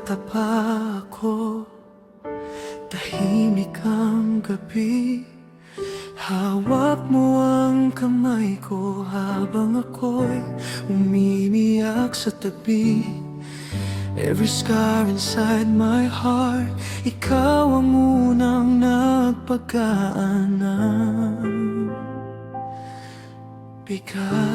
bata pa ako, tahimik ang gabi. Hawak mo ang kamay ko habang ako'y umiiyak sa tabi. Every scar inside my heart, ikaw ang unang nagpagaanan. Bigat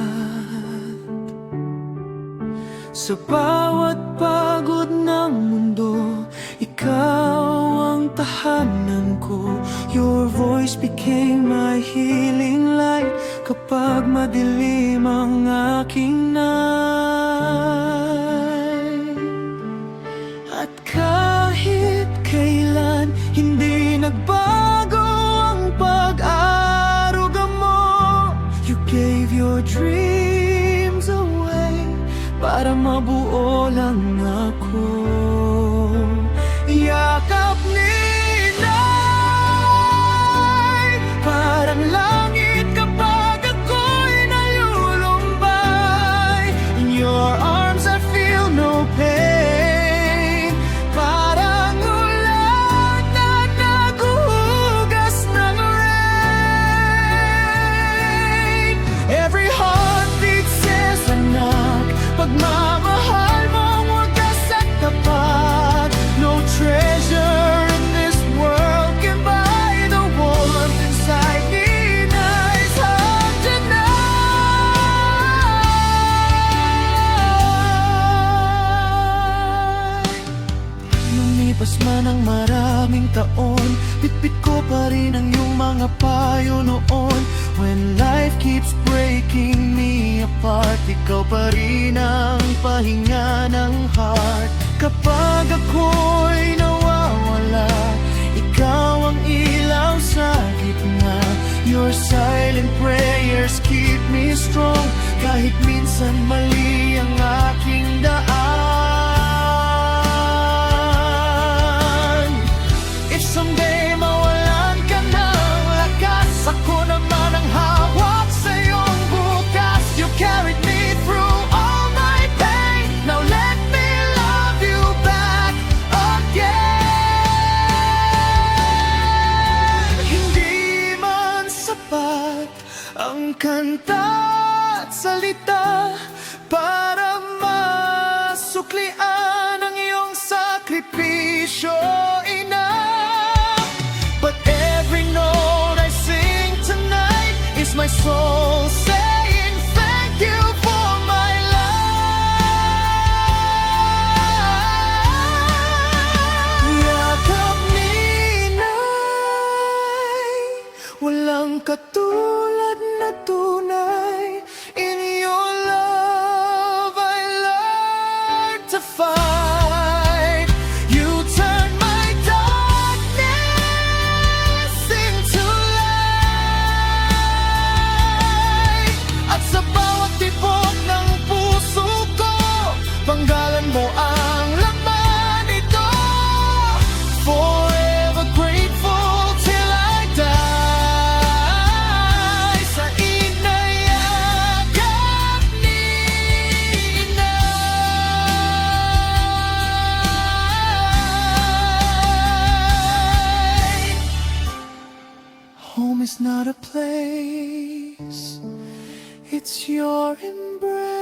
sa bawat pagod ng mundo, ikaw ang tahanan ko. Your voice became my healing light kapag madilim ang aking night. At kahit kailan, hindi nagbago ang pag-aaruga mo. You gave your dreams away para mabuo lang ako. Yakap ni Inay, parang langit kapag ako'y nalulumbay. In your arms I feel no pain, parang ulan na naghuhugas ng rain. Every heartbeat says anak, pagmamahal mong wagas at tapat. No treasure in this world can buy the warmth inside Inay's heart tonight. Lumipas man ang maraming taon, bitbit ko pa rin ang iyong mga payo noon. When life keeps breaking me apart, ikaw pa rin ang pahinga ng heart. Kapag ako'y nawawala, ikaw ang ilaw sa gitna. Your silent prayers keep me strong, kahit minsan mali ang aking daan. If someday mawalan ka ng lakas, ako naman ang hawak sa iyong bukas. You carried me through all my pain, now let me love you back again. Hindi man sapat ang kanta at salita para masuklian ang iyong sakripisyo, ina. But every note I sing tonight is my soul saying thank you for my life. Yakap ni Inay, walang katulad na tunay. In your love I learned to fight. You turned my darkness into light. At sa bawat tibok ng puso ko, panggalan mo ang laman nito. Forever grateful till I die. Sa inayakap ni Inay. Home is not a place, it's your embrace.